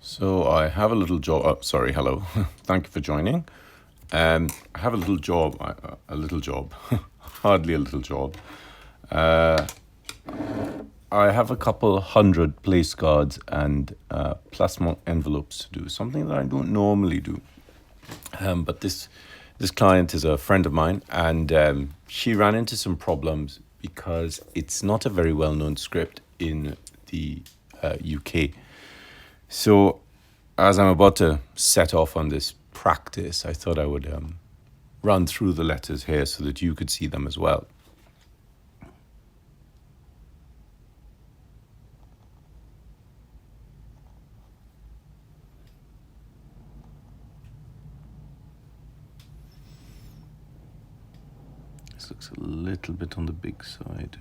So I have a little job. Sorry, hello. Thank you for joining. I have a little job. Hardly a little job. I have a couple hundred place cards and plasma envelopes to do. Something that I don't normally do. But this client is a friend of mine, and she ran into some problems because it's not a very well-known script in the UK. So, as I'm about to set off on this practice, I thought I would run through the letters here so that you could see them as well. This looks a little bit on the big side.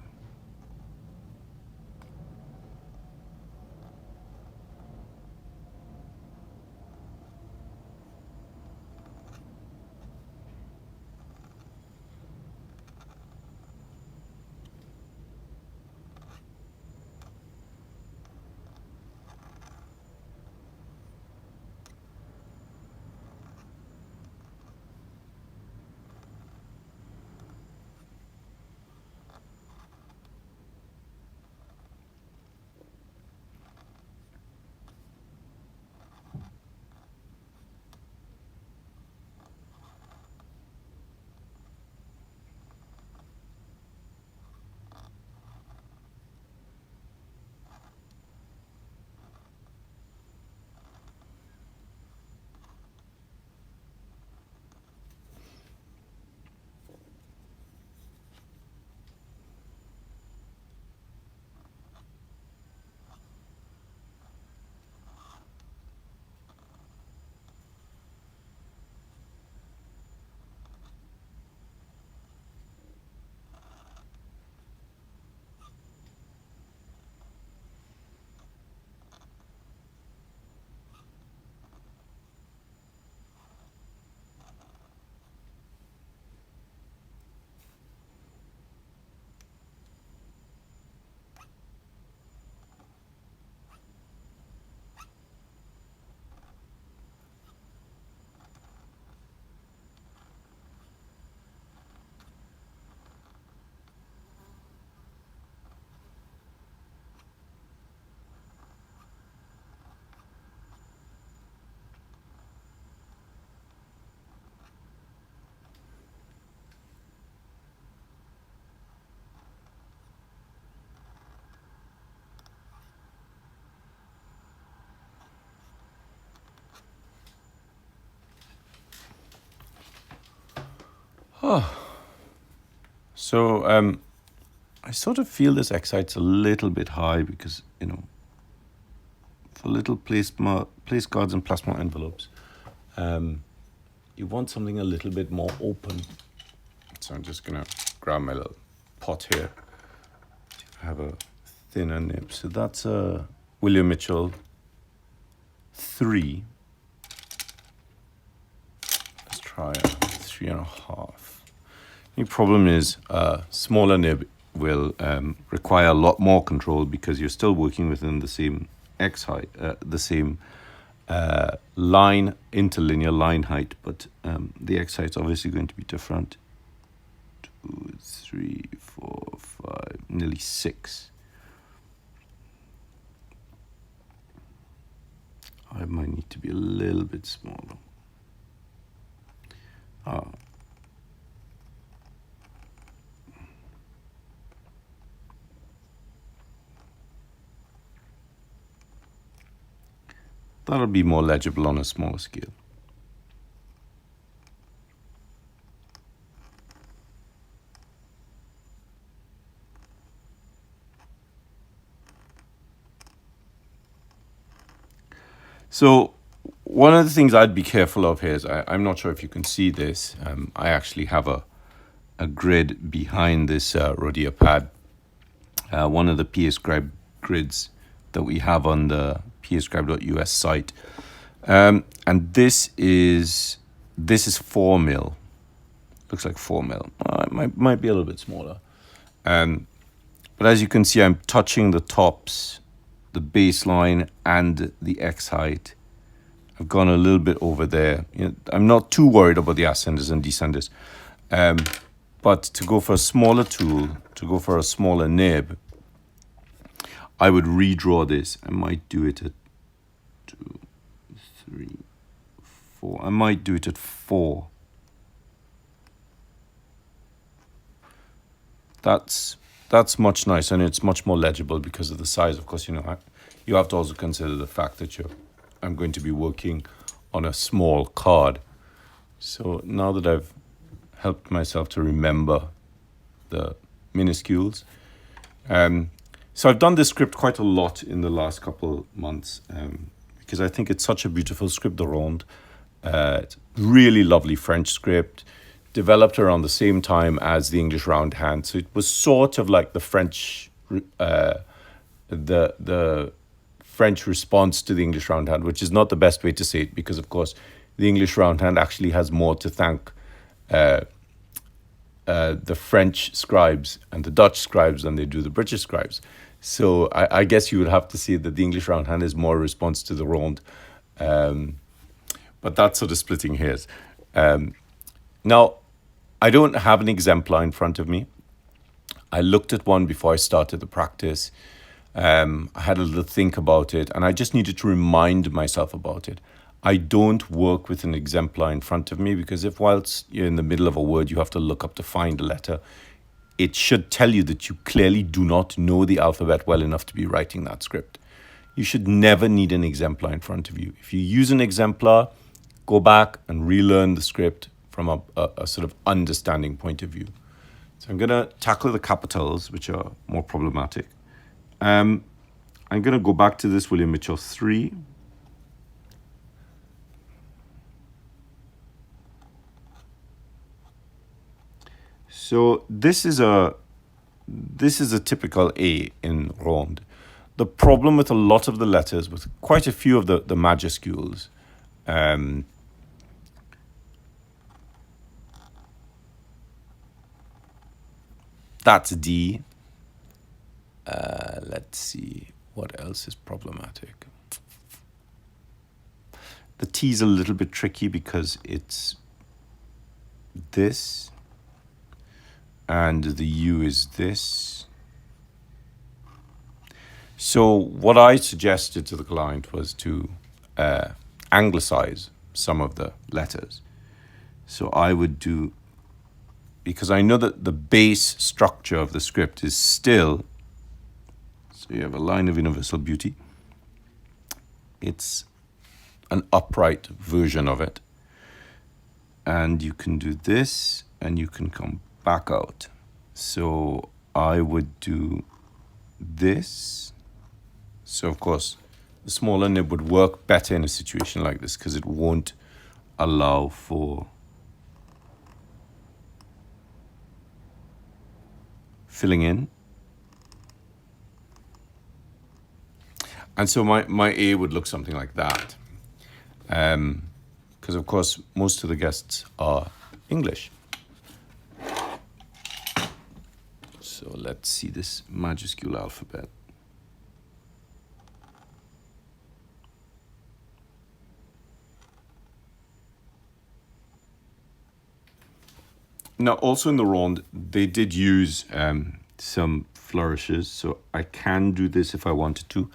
So I sort of feel this excite's a little bit high because, for little place cards and plasma envelopes, you want something a little bit more open. So I'm just going to grab my little pot here. I have a thinner nib. So that's a William Mitchell 3. Let's try a 3.5. The problem is smaller nib will require a lot more control because you're still working within the same X height, the same interlinear line height, but the X height is obviously going to be different. 2, 3, 4, 5, nearly 6. I might need to be a little bit smaller. That'll be more legible on a smaller scale. So one of the things I'd be careful of here is, I'm not sure if you can see this, I actually have a grid behind this Rhodia pad. One of the PScribe grids that we have on the pscribe.us site. And this is 4 mil. Looks like 4 mil. It might be a little bit smaller. But as you can see, I'm touching the tops, the baseline and the X height I've gone a little bit over there. I'm not too worried about the ascenders and descenders. But to go for a smaller tool, to go for a smaller nib, I would redraw this. I might do it at 2, 3, 4. I might do it at 4. That's much nicer, and it's much more legible because of the size. Of course, you have to also consider the fact that I'm going to be working on a small card. So now that I've helped myself to remember the minuscules, so I've done this script quite a lot in the last couple months because I think it's such a beautiful script, the Ronde. It's really lovely French script, developed around the same time as the English roundhand. So it was sort of like the French, the French response to the English roundhand, which is not the best way to say it because, of course, the English roundhand actually has more to thank the French scribes and the Dutch scribes than they do the British scribes. So I guess you would have to say that the English roundhand is more a response to the Ronde. But that's sort of splitting hairs. Now, I don't have an exemplar in front of me. I looked at one before I started the practice. I had a little think about it, and I just needed to remind myself about it. I don't work with an exemplar in front of me because if whilst you're in the middle of a word, you have to look up to find a letter, it should tell you that you clearly do not know the alphabet well enough to be writing that script. You should never need an exemplar in front of you. If you use an exemplar, go back and relearn the script from a sort of understanding point of view. So I'm going to tackle the capitals, which are more problematic. I'm going to go back to this William Mitchell 3. So this is a typical A in Ronde. The problem with a lot of the letters, with quite a few of the majuscules, that's D. Let's see what else is problematic. The T is a little bit tricky because it's this, and the U is this. So what I suggested to the client was to anglicize some of the letters. So I would do, because I know that the base structure of the script is still, so you have a line of universal beauty. It's an upright version of it. And you can do this, and you can come back out. So I would do this. So of course, the smaller nib would work better in a situation like this because it won't allow for filling in. And so my A would look something like that. Because of course, most of the guests are English. So let's see this majuscule alphabet. Now, also in the Ronde, they did use some flourishes, so I can do this if I wanted to.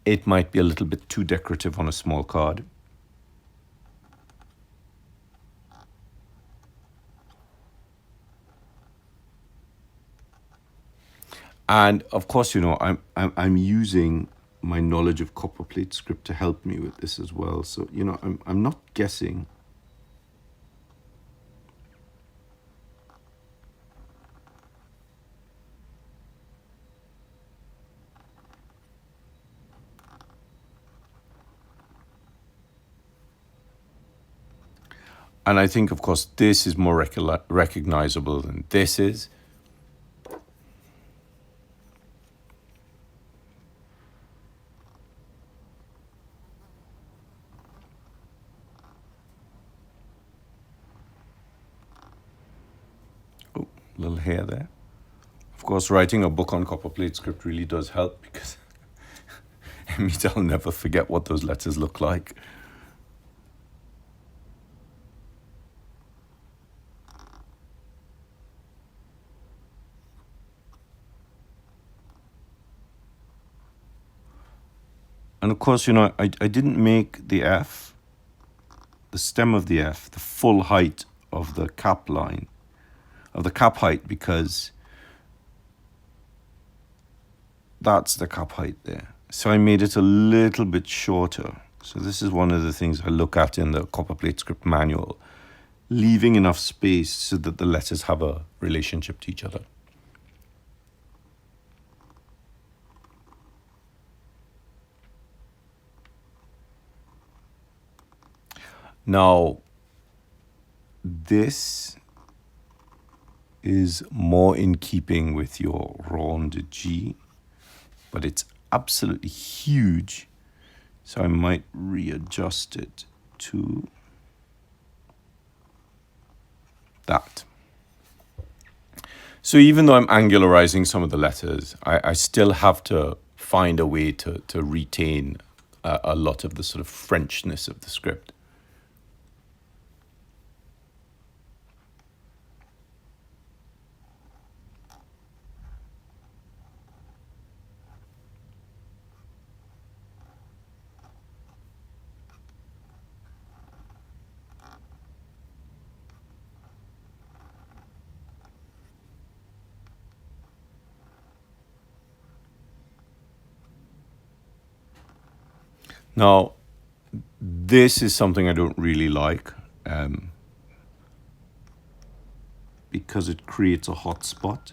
It might be a little bit too decorative on a small card. And of course, I'm using my knowledge of copperplate script to help me with this as well. So, I'm not guessing. And I think, of course, this is more recognizable than this is. Oh, little hair there. Of course, writing a book on copperplate script really does help because it means I'll never forget what those letters look like. And of course, I didn't make the F, the stem of the F, the full height of the cap line, of the cap height, because that's the cap height there. So I made it a little bit shorter. So this is one of the things I look at in the copper plate script manual, leaving enough space so that the letters have a relationship to each other. Now, this is more in keeping with your Ronde G, but it's absolutely huge. So I might readjust it to that. So even though I'm angularizing some of the letters, I still have to find a way to retain a lot of the sort of Frenchness of the script. Now, this is something I don't really like because it creates a hot spot.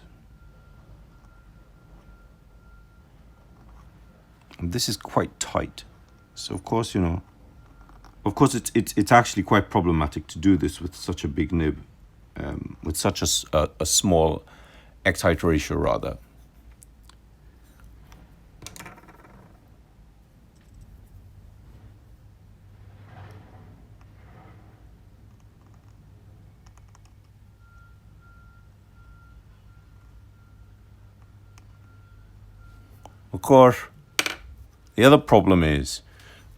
And this is quite tight. So of course, it's actually quite problematic to do this with such a big nib, with such a small X-height ratio rather. Of course, the other problem is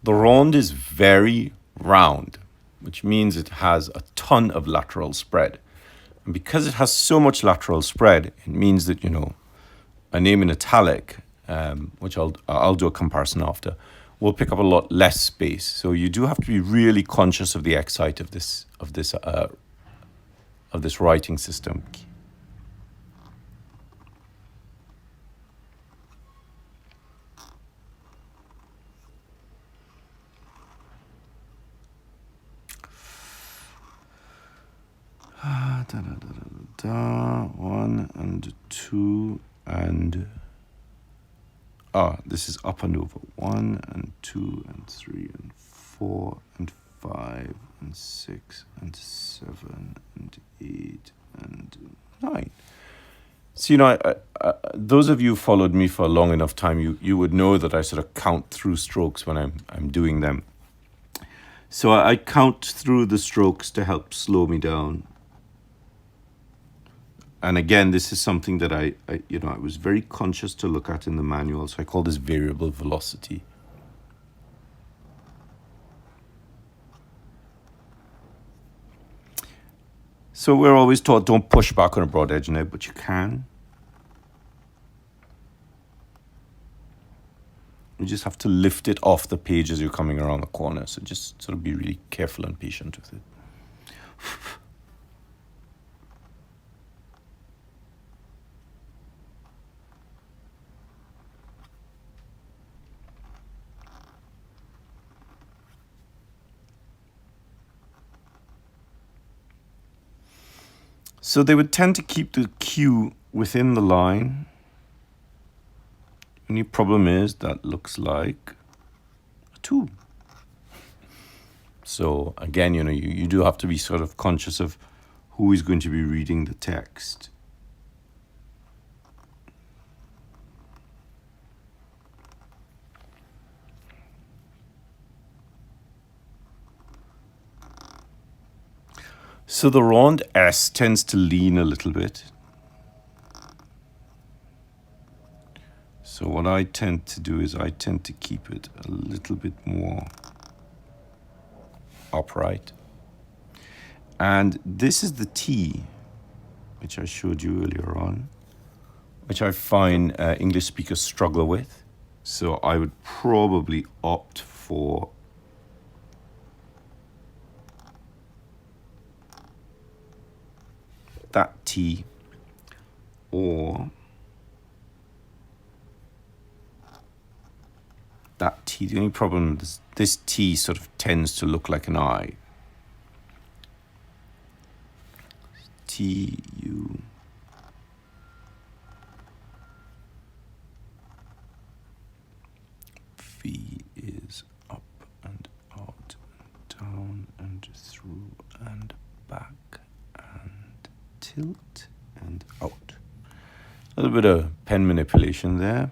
the Ronde is very round, which means it has a ton of lateral spread. And because it has so much lateral spread, it means that, a name in Italic, which I'll do a comparison after, will pick up a lot less space. So you do have to be really conscious of the X-height of this writing system. One and two and this is up and over. 1 and 2 and 3 and 4 and 5 and 6 and 7 and 8 and 9. So those of you who followed me for a long enough time, you would know that I sort of count through strokes when I'm doing them. So I count through the strokes to help slow me down. And again, this is something that I was very conscious to look at in the manual. So I call this variable velocity. So we're always taught don't push back on a broad edge nib, but you can. You just have to lift it off the page as you're coming around the corner. So just sort of be really careful and patient with it. So they would tend to keep the Q within the line. Only problem is that looks like a 2. So again, you do have to be sort of conscious of who is going to be reading the text. So the Ronde S tends to lean a little bit. So what I tend to do is I tend to keep it a little bit more upright. And this is the T, which I showed you earlier on, which I find English speakers struggle with. So I would probably opt for that T, or that T. The only problem is this T sort of tends to look like an I. T, U. V is up and out and down and through and back and tilt and out. A little bit of pen manipulation there.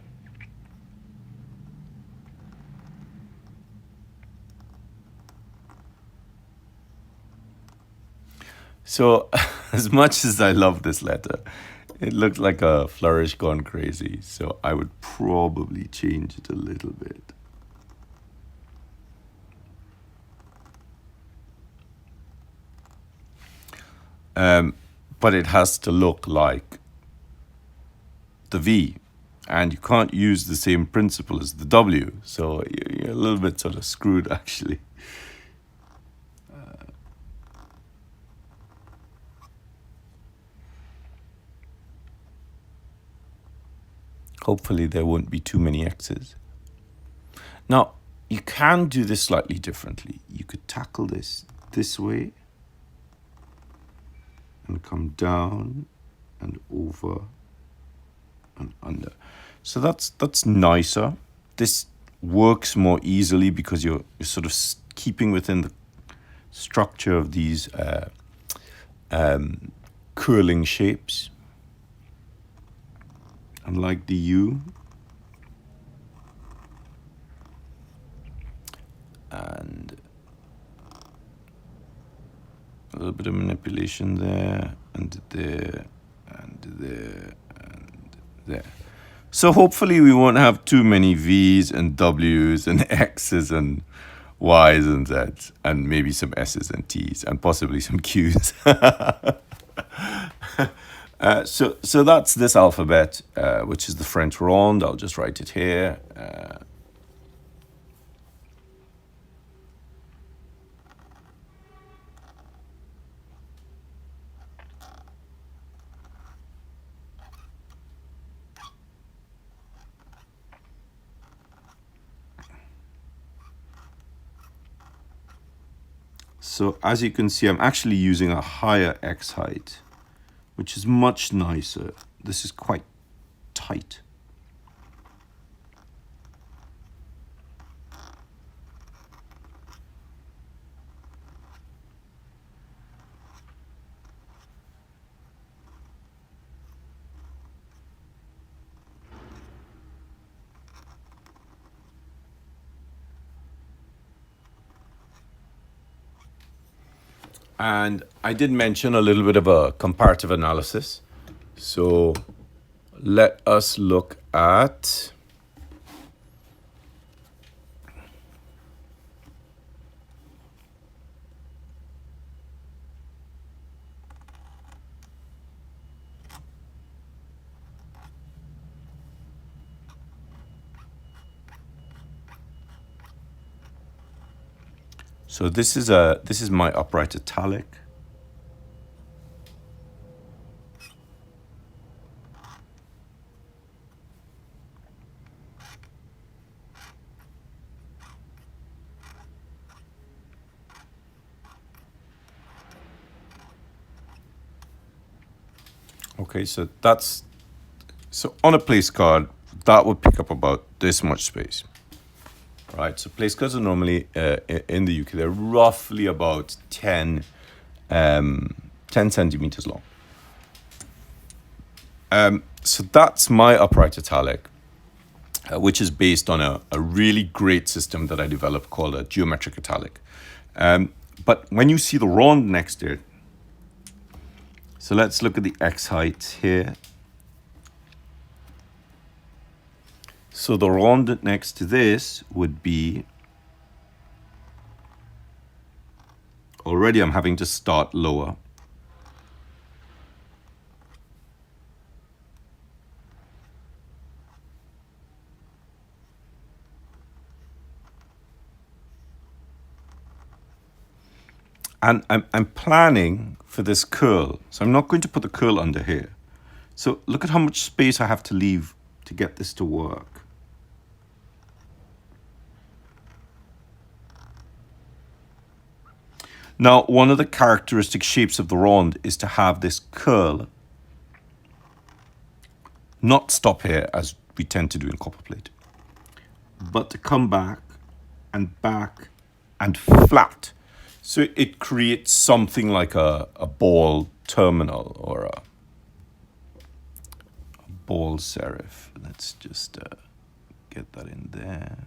So as much as I love this letter, it looks like a flourish gone crazy. So I would probably change it a little bit. But it has to look like the V, and you can't use the same principle as the W. So you're a little bit sort of screwed, actually. Hopefully there won't be too many X's. Now, you can do this slightly differently. You could tackle this way and come down and over and under. So that's nicer. This works more easily because you're sort of keeping within the structure of these curling shapes. Unlike the U. And a little bit of manipulation there, and there, and there, and there. So hopefully we won't have too many V's and W's and X's and Y's and Z's, and maybe some S's and T's, and possibly some Q's. So that's this alphabet, which is the French Ronde. I'll just write it here. So as you can see, I'm actually using a higher X height, which is much nicer. This is quite tight. And I did mention a little bit of a comparative analysis. So let us look at so this is my upright italic. Okay, so on a place card, that would pick up about this much space. Right, so place cards are normally in the UK, they're roughly about 10 centimeters long. So that's my upright italic, which is based on a really great system that I developed called a geometric italic. But when you see the Ronde next to it, so let's look at the X height here. So the Ronde next to this would be, already I'm having to start lower. And I'm planning for this curl. So I'm not going to put the curl under here. So look at how much space I have to leave to get this to work. Now, one of the characteristic shapes of the ronde is to have this curl, not stop here as we tend to do in copperplate, but to come back and flat. So it creates something like a ball terminal or a ball serif. Let's just get that in there.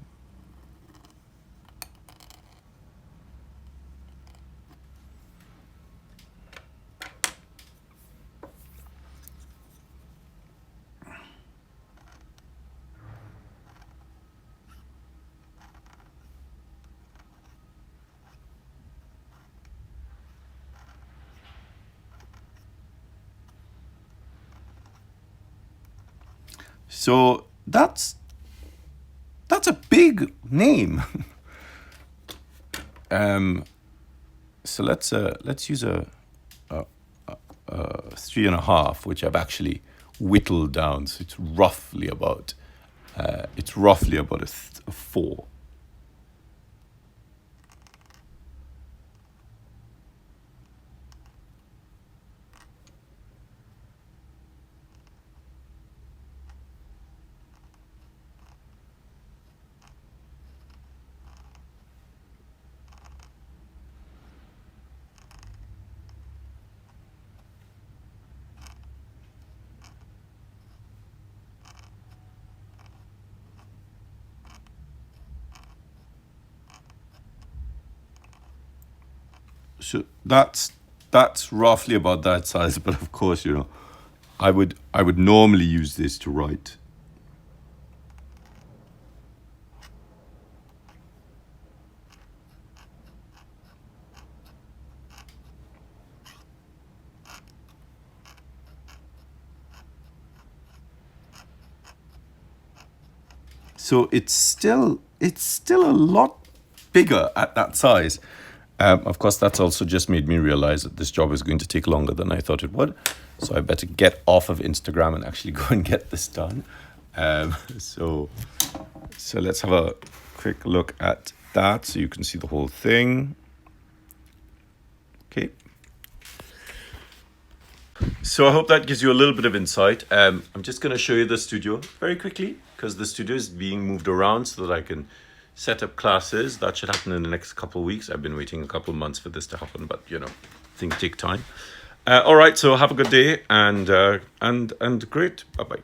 So that's a big name. So let's use a 3.5, which I've actually whittled down. So it's roughly about a 4. So that's roughly about that size. But of course, you know, I would normally use this to write. So it's still a lot bigger at that size. Of course, that's also just made me realize that this job is going to take longer than I thought it would. So I better get off of Instagram and actually go and get this done. So let's have a quick look at that so you can see the whole thing. Okay. So I hope that gives you a little bit of insight. I'm just going to show you the studio very quickly because the studio is being moved around so that I can set up classes. That should happen in the next couple of weeks. I've been waiting a couple of months for this to happen, but you know, things take time. All right, so have a good day and great. Bye-bye.